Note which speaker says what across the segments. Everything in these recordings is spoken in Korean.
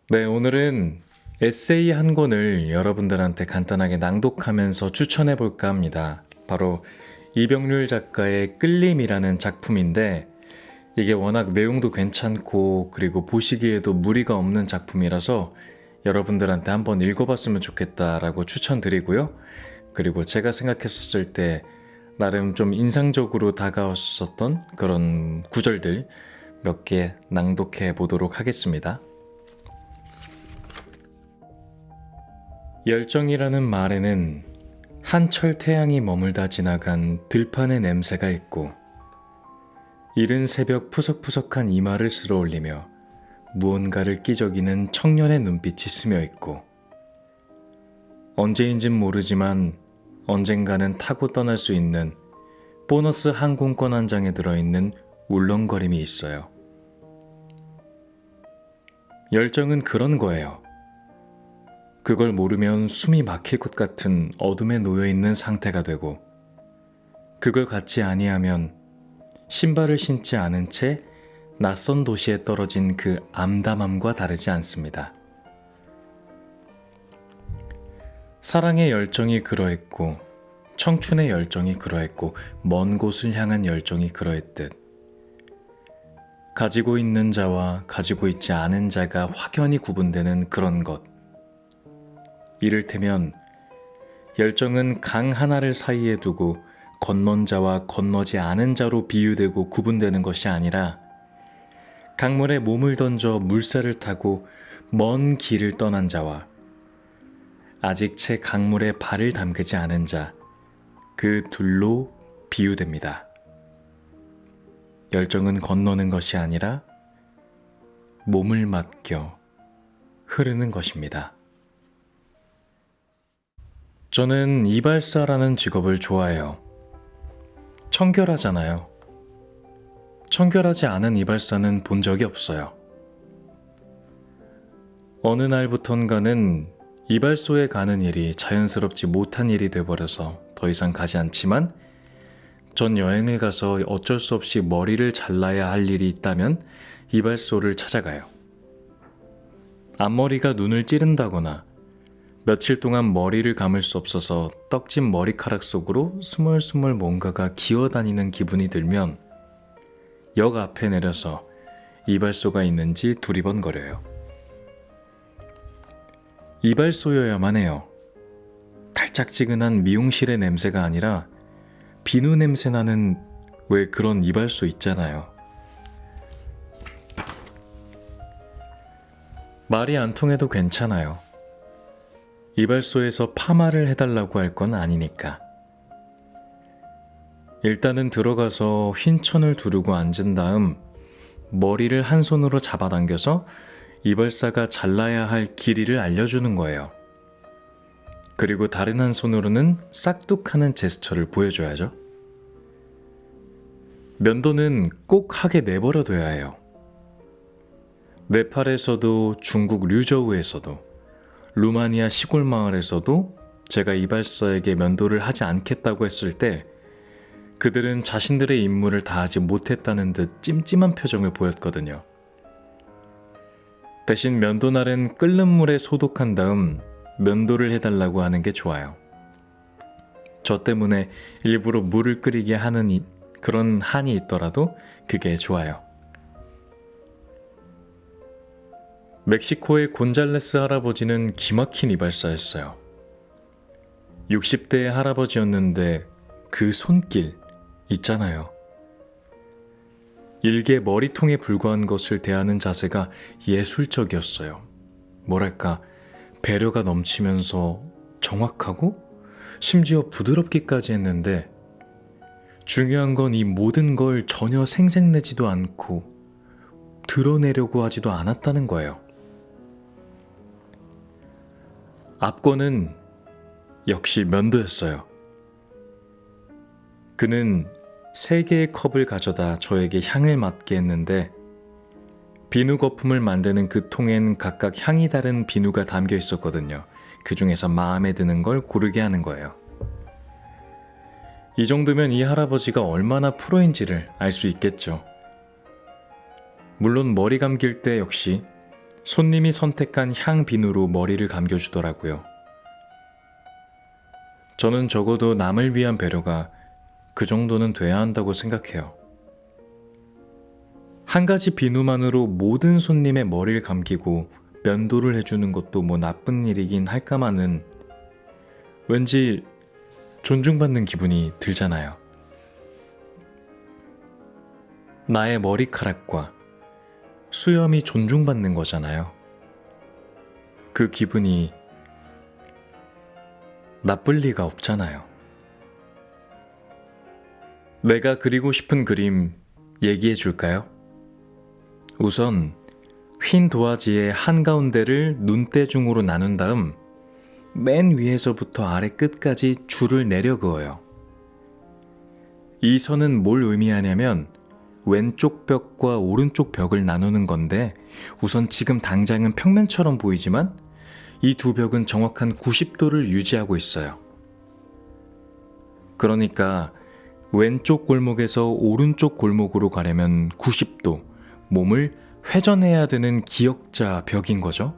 Speaker 1: 네, 오늘은 에세이 한 권을 여러분들한테 간단하게 낭독하면서 추천해 볼까 합니다. 바로 이병률 작가의 끌림이라는 작품인데 이게 워낙 내용도 괜찮고 그리고 보시기에도 무리가 없는 작품이라서 여러분들한테 한번 읽어봤으면 좋겠다라고 추천드리고요. 그리고 제가 생각했었을 때 나름 좀 인상적으로 다가왔었던 그런 구절들 몇 개 낭독해 보도록 하겠습니다. 열정이라는 말에는 한철 태양이 머물다 지나간 들판의 냄새가 있고 이른 새벽 푸석푸석한 이마를 쓸어올리며 무언가를 끼적이는 청년의 눈빛이 스며 있고 언제인진 모르지만 언젠가는 타고 떠날 수 있는 보너스 항공권 한 장에 들어있는 울렁거림이 있어요. 열정은 그런 거예요. 그걸 모르면 숨이 막힐 것 같은 어둠에 놓여있는 상태가 되고 그걸 갖지 아니하면 신발을 신지 않은 채 낯선 도시에 떨어진 그 암담함과 다르지 않습니다. 사랑의 열정이 그러했고 청춘의 열정이 그러했고 먼 곳을 향한 열정이 그러했듯 가지고 있는 자와 가지고 있지 않은 자가 확연히 구분되는 그런 것. 이를테면 열정은 강 하나를 사이에 두고 건넌 자와 건너지 않은 자로 비유되고 구분되는 것이 아니라 강물에 몸을 던져 물살을 타고 먼 길을 떠난 자와 아직 채 강물에 발을 담그지 않은 자, 그 둘로 비유됩니다. 열정은 건너는 것이 아니라 몸을 맡겨 흐르는 것입니다. 저는 이발사라는 직업을 좋아해요. 청결하잖아요. 청결하지 않은 이발사는 본 적이 없어요. 어느 날부턴가는 이발소에 가는 일이 자연스럽지 못한 일이 돼버려서 더 이상 가지 않지만 전 여행을 가서 어쩔 수 없이 머리를 잘라야 할 일이 있다면 이발소를 찾아가요. 앞머리가 눈을 찌른다거나 며칠 동안 머리를 감을 수 없어서 떡진 머리카락 속으로 스멀스멀 뭔가가 기어다니는 기분이 들면 역 앞에 내려서 이발소가 있는지 두리번거려요. 이발소여야만 해요. 달짝지근한 미용실의 냄새가 아니라 비누 냄새 나는 왜 그런 이발소 있잖아요. 말이 안 통해도 괜찮아요. 이발소에서 파마를 해달라고 할 건 아니니까. 일단은 들어가서 흰 천을 두르고 앉은 다음 머리를 한 손으로 잡아당겨서 이발사가 잘라야 할 길이를 알려주는 거예요. 그리고 다른 한 손으로는 싹둑하는 제스처를 보여줘야죠. 면도는 꼭 하게 내버려둬야 해요. 네팔에서도 중국 류저우에서도 루마니아 시골 마을에서도 제가 이발사에게 면도를 하지 않겠다고 했을 때 그들은 자신들의 임무를 다하지 못했다는 듯 찜찜한 표정을 보였거든요. 대신 면도날은 끓는 물에 소독한 다음 면도를 해달라고 하는 게 좋아요. 저 때문에 일부러 물을 끓이게 하는 그런 한이 있더라도 그게 좋아요. 멕시코의 곤잘레스 할아버지는 기막힌 이발사였어요. 60대의 할아버지였는데 그 손길 있잖아요. 일개 머리통에 불과한 것을 대하는 자세가 예술적이었어요. 뭐랄까, 배려가 넘치면서 정확하고 심지어 부드럽기까지 했는데 중요한 건 이 모든 걸 전혀 생색내지도 않고 드러내려고 하지도 않았다는 거예요. 압권은 역시 면도였어요. 그는 3개의 컵을 가져다 저에게 향을 맡게 했는데 비누 거품을 만드는 그 통엔 각각 향이 다른 비누가 담겨 있었거든요. 그 중에서 마음에 드는 걸 고르게 하는 거예요. 이 정도면 이 할아버지가 얼마나 프로인지를 알 수 있겠죠. 물론 머리 감길 때 역시 손님이 선택한 향비누로 머리를 감겨주더라고요. 저는 적어도 남을 위한 배려가 그 정도는 돼야 한다고 생각해요. 한 가지 비누만으로 모든 손님의 머리를 감기고 면도를 해주는 것도 뭐 나쁜 일이긴 할까마는 왠지 존중받는 기분이 들잖아요. 나의 머리카락과 수염이 존중받는 거잖아요. 그 기분이 나쁠 리가 없잖아요. 내가 그리고 싶은 그림 얘기해 줄까요? 우선 흰 도화지의 한가운데를 눈대중으로 나눈 다음 맨 위에서부터 아래 끝까지 줄을 내려 그어요. 이 선은 뭘 의미하냐면 왼쪽 벽과 오른쪽 벽을 나누는 건데, 우선 지금 당장은 평면처럼 보이지만 이 두 벽은 정확한 90도를 유지하고 있어요. 그러니까 왼쪽 골목에서 오른쪽 골목으로 가려면 90도, 몸을 회전해야 되는 기역자 벽인 거죠.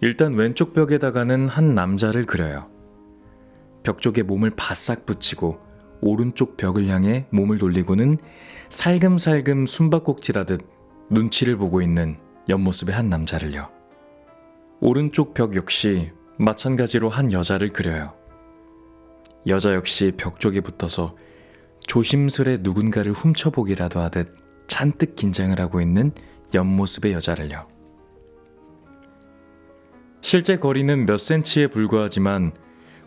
Speaker 1: 일단 왼쪽 벽에다가는 한 남자를 그려요. 벽 쪽에 몸을 바싹 붙이고 오른쪽 벽을 향해 몸을 돌리고는 살금살금 숨바꼭질하듯 눈치를 보고 있는 옆모습의 한 남자를요. 오른쪽 벽 역시 마찬가지로 한 여자를 그려요. 여자 역시 벽 쪽에 붙어서 조심스레 누군가를 훔쳐보기라도 하듯 잔뜩 긴장을 하고 있는 옆모습의 여자를요. 실제 거리는 몇 센치에 불과하지만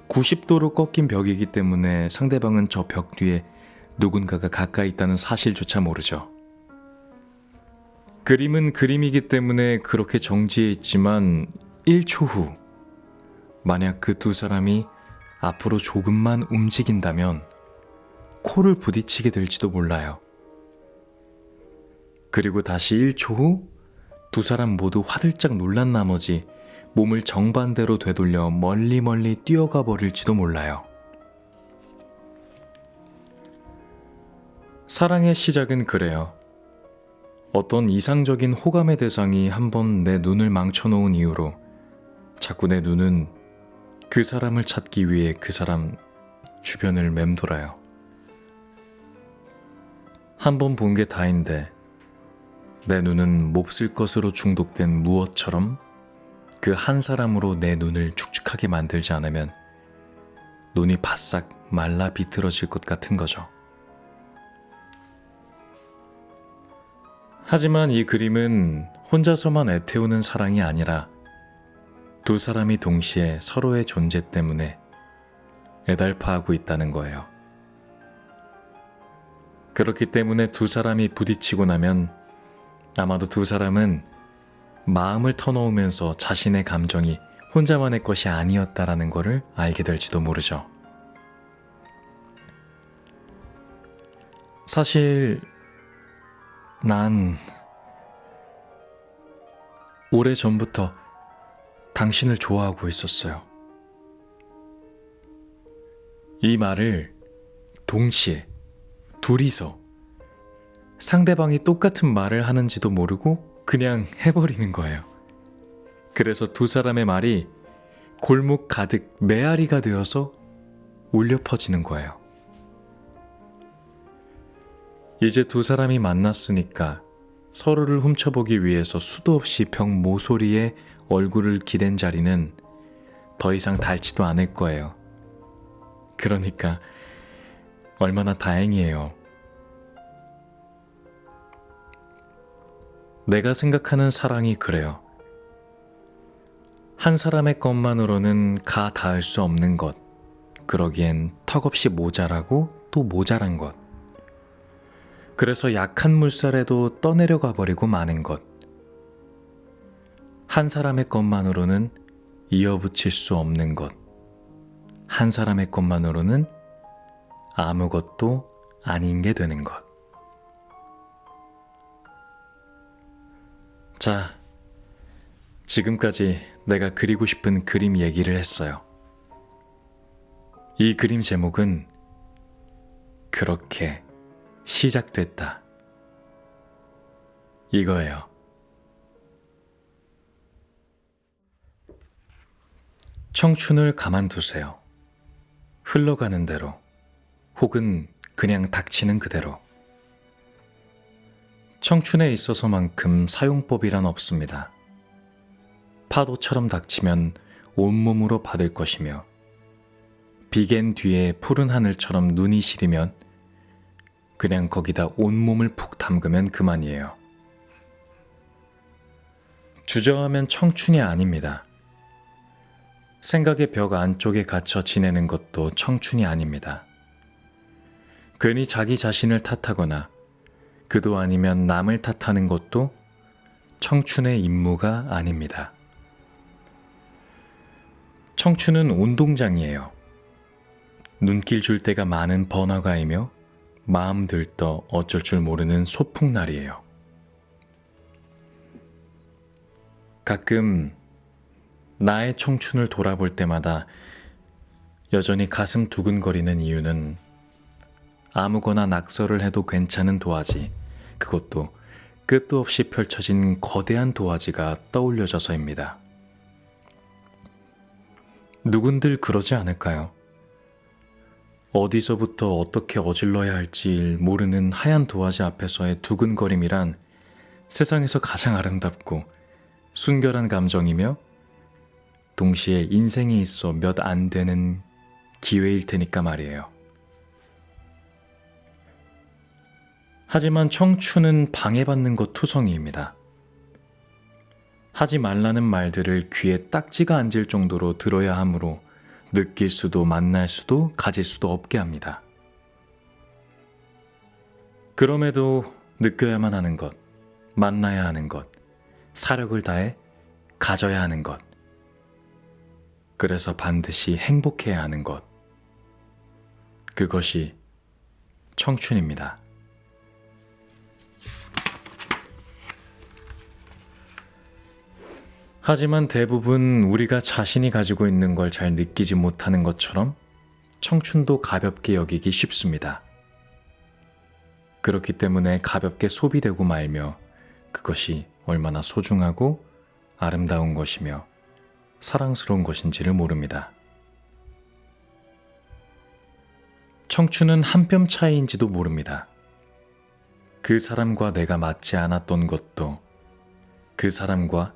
Speaker 1: 90도로 꺾인 벽이기 때문에 상대방은 저 벽 뒤에 누군가가 가까이 있다는 사실조차 모르죠. 그림은 그림이기 때문에 그렇게 정지해 있지만 1초 후 만약 그 두 사람이 앞으로 조금만 움직인다면 코를 부딪히게 될지도 몰라요. 그리고 다시 1초 후 두 사람 모두 화들짝 놀란 나머지 몸을 정반대로 되돌려 멀리 뛰어가 버릴지도 몰라요. 사랑의 시작은 그래요. 어떤 이상적인 호감의 대상이 한번 내 눈을 망쳐놓은 이후로 자꾸 내 눈은 그 사람을 찾기 위해 그 사람 주변을 맴돌아요. 한번 본 게 다인데 내 눈은 몹쓸 것으로 중독된 무엇처럼 그 한 사람으로 내 눈을 축축하게 만들지 않으면 눈이 바싹 말라 비틀어질 것 같은 거죠. 하지만 이 그림은 혼자서만 애태우는 사랑이 아니라 두 사람이 동시에 서로의 존재 때문에 애달파하고 있다는 거예요. 그렇기 때문에 두 사람이 부딪히고 나면 아마도 두 사람은 마음을 터놓으면서 자신의 감정이 혼자만의 것이 아니었다라는 것을 알게 될지도 모르죠. 사실 난 오래전부터 당신을 좋아하고 있었어요. 이 말을 동시에 둘이서 상대방이 똑같은 말을 하는지도 모르고 그냥 해버리는 거예요. 그래서 두 사람의 말이 골목 가득 메아리가 되어서 울려 퍼지는 거예요. 이제 두 사람이 만났으니까 서로를 훔쳐보기 위해서 수도 없이 벽 모서리에 얼굴을 기댄 자리는 더 이상 닳지도 않을 거예요. 그러니까 얼마나 다행이에요. 내가 생각하는 사랑이 그래요. 한 사람의 것만으로는 가 닿을 수 없는 것, 그러기엔 턱없이 모자라고 또 모자란 것, 그래서 약한 물살에도 떠내려가 버리고 마는 것, 한 사람의 것만으로는 이어붙일 수 없는 것, 한 사람의 것만으로는 아무것도 아닌 게 되는 것. 자, 지금까지 내가 그리고 싶은 그림 얘기를 했어요. 이 그림 제목은 그렇게 시작됐다. 이거예요. 청춘을 가만두세요. 흘러가는 대로, 혹은 그냥 닥치는 그대로. 청춘에 있어서만큼 사용법이란 없습니다. 파도처럼 닥치면 온몸으로 받을 것이며, 비갠 뒤에 푸른 하늘처럼 눈이 시리면 그냥 거기다 온몸을 푹 담그면 그만이에요. 주저하면 청춘이 아닙니다. 생각의 벽 안쪽에 갇혀 지내는 것도 청춘이 아닙니다. 괜히 자기 자신을 탓하거나 그도 아니면 남을 탓하는 것도 청춘의 임무가 아닙니다. 청춘은 운동장이에요. 눈길 줄 때가 많은 번화가이며 마음 들떠 어쩔 줄 모르는 소풍날이에요. 가끔 나의 청춘을 돌아볼 때마다 여전히 가슴 두근거리는 이유는 아무거나 낙서를 해도 괜찮은 도화지, 그것도 끝도 없이 펼쳐진 거대한 도화지가 떠올려져서입니다. 누군들 그러지 않을까요? 어디서부터 어떻게 어질러야 할지 모르는 하얀 도화지 앞에서의 두근거림이란 세상에서 가장 아름답고 순결한 감정이며 동시에 인생에 있어 몇 안 되는 기회일 테니까 말이에요. 하지만 청춘은 방해받는 것 투성이입니다. 하지 말라는 말들을 귀에 딱지가 앉을 정도로 들어야 하므로 느낄 수도 만날 수도 가질 수도 없게 합니다. 그럼에도 느껴야만 하는 것, 만나야 하는 것, 사력을 다해 가져야 하는 것, 그래서 반드시 행복해야 하는 것, 그것이 청춘입니다. 하지만 대부분 우리가 자신이 가지고 있는 걸 잘 느끼지 못하는 것처럼 청춘도 가볍게 여기기 쉽습니다. 그렇기 때문에 가볍게 소비되고 말며 그것이 얼마나 소중하고 아름다운 것이며 사랑스러운 것인지를 모릅니다. 청춘은 한 뼘 차이인지도 모릅니다. 그 사람과 내가 맞지 않았던 것도, 그 사람과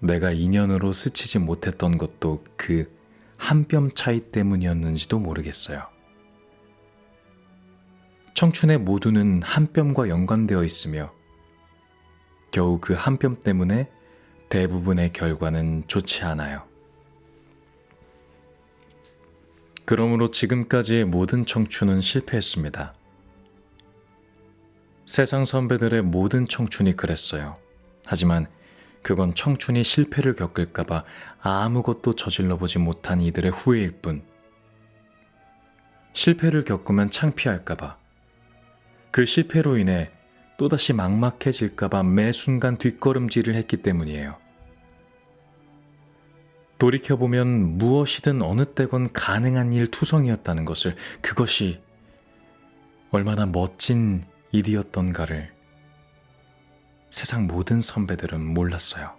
Speaker 1: 내가 인연으로 스치지 못했던 것도 그 한 뼘 차이 때문이었는지도 모르겠어요. 청춘의 모두는 한 뼘과 연관되어 있으며 겨우 그 한 뼘 때문에 대부분의 결과는 좋지 않아요. 그러므로 지금까지의 모든 청춘은 실패했습니다. 세상 선배들의 모든 청춘이 그랬어요. 하지만 그건 청춘이 실패를 겪을까봐 아무것도 저질러보지 못한 이들의 후회일 뿐. 실패를 겪으면 창피할까봐, 그 실패로 인해 또다시 막막해질까봐 매 순간 뒷걸음질을 했기 때문이에요. 돌이켜보면 무엇이든 어느 때건 가능한 일 투성이었다는 것을, 그것이 얼마나 멋진 일이었던가를 세상 모든 선배들은 몰랐어요.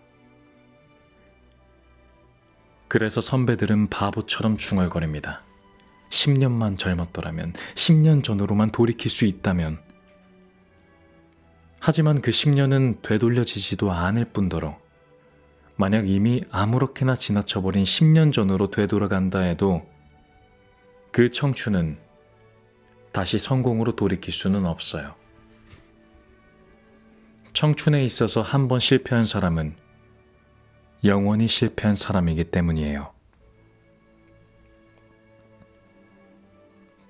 Speaker 1: 그래서 선배들은 바보처럼 중얼거립니다. 10년만 젊었더라면, 10년 전으로만 돌이킬 수 있다면. 하지만 그 10년은 되돌려지지도 않을 뿐더러 만약 이미 아무렇게나 지나쳐버린 10년 전으로 되돌아간다 해도 그 청춘은 다시 성공으로 돌이킬 수는 없어요. 청춘에 있어서 한 번 실패한 사람은 영원히 실패한 사람이기 때문이에요.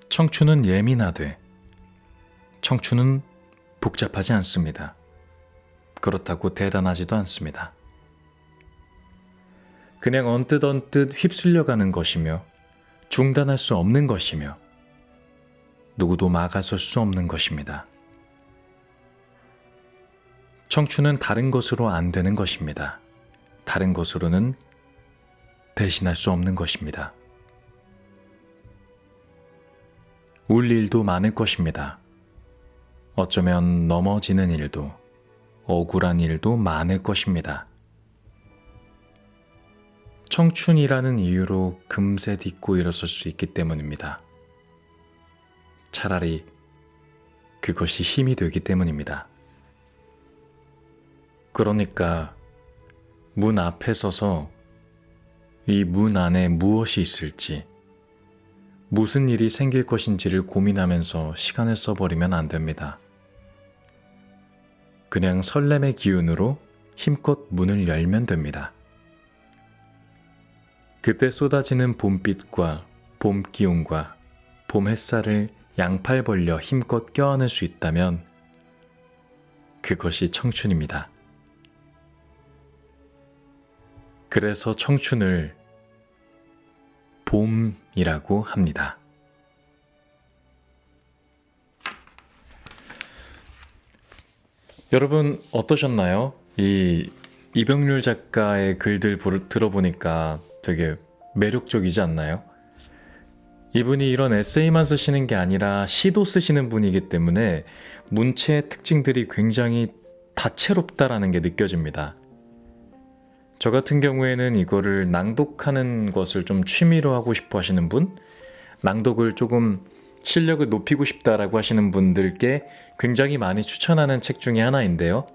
Speaker 1: 청춘은 예민하되 청춘은 복잡하지 않습니다. 그렇다고 대단하지도 않습니다. 그냥 언뜻 휩쓸려가는 것이며 중단할 수 없는 것이며 누구도 막아설 수 없는 것입니다. 청춘은 다른 것으로 안 되는 것입니다. 다른 것으로는 대신할 수 없는 것입니다. 울 일도 많을 것입니다. 어쩌면 넘어지는 일도, 억울한 일도 많을 것입니다. 청춘이라는 이유로 금세 딛고 일어설 수 있기 때문입니다. 차라리 그것이 힘이 되기 때문입니다. 그러니까 문 앞에 서서 이 문 안에 무엇이 있을지, 무슨 일이 생길 것인지를 고민하면서 시간을 써버리면 안 됩니다. 그냥 설렘의 기운으로 힘껏 문을 열면 됩니다. 그때 쏟아지는 봄빛과 봄 기운과 봄 햇살을 양팔 벌려 힘껏 껴안을 수 있다면 그것이 청춘입니다. 그래서 청춘을 봄이라고 합니다. 여러분 어떠셨나요? 이 이병률 작가의 글들 들어보니까 되게 매력적이지 않나요? 이분이 이런 에세이만 쓰시는 게 아니라 시도 쓰시는 분이기 때문에 문체의 특징들이 굉장히 다채롭다라는 게 느껴집니다. 저 같은 경우에는 이거를 낭독하는 것을 좀 취미로 하고 싶어 하시는 분, 낭독을 조금 실력을 높이고 싶다라고 하시는 분들께 굉장히 많이 추천하는 책 중에 하나인데요.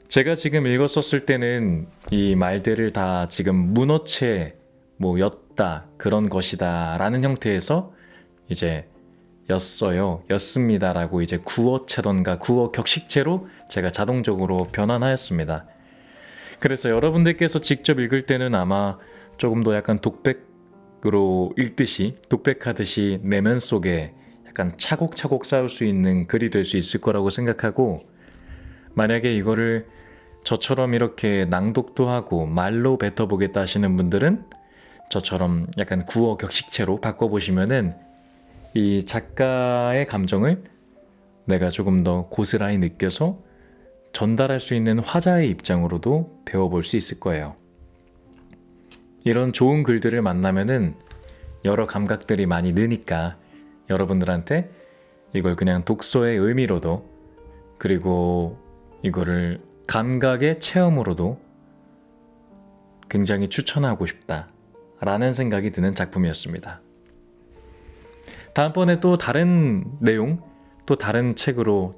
Speaker 1: 제가 지금 읽었었을 때는 이 말들을 다 지금 문어체, 였다, 그런 것이다 라는 형태에서 이제 였어요, 였습니다 라고 이제 구어체던가 구어 격식체로 제가 자동적으로 변환하였습니다. 그래서 여러분들께서 직접 읽을 때는 아마 조금 더 약간 독백으로 읽듯이, 독백하듯이 내면 속에 약간 차곡차곡 쌓을 수 있는 글이 될 수 있을 거라고 생각하고, 만약에 이거를 저처럼 이렇게 낭독도 하고 말로 뱉어보겠다 하시는 분들은 저처럼 약간 구어 격식체로 바꿔보시면은 이 작가의 감정을 내가 조금 더 고스란히 느껴서 전달할 수 있는 화자의 입장으로도 배워볼 수 있을 거예요. 이런 좋은 글들을 만나면은 여러 감각들이 많이 느니까 여러분들한테 이걸 그냥 독서의 의미로도, 그리고 이거를 감각의 체험으로도 굉장히 추천하고 싶다 라는 생각이 드는 작품이었습니다. 다음번에 또 다른 내용, 또 다른 책으로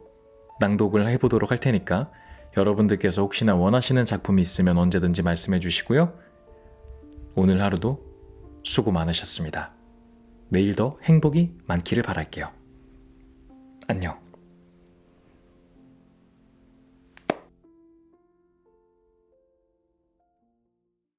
Speaker 1: 낭독을 해보도록 할 테니까 여러분들께서 혹시나 원하시는 작품이 있으면 언제든지 말씀해 주시고요. 오늘 하루도 수고 많으셨습니다. 내일 더 행복이 많기를 바랄게요. 안녕.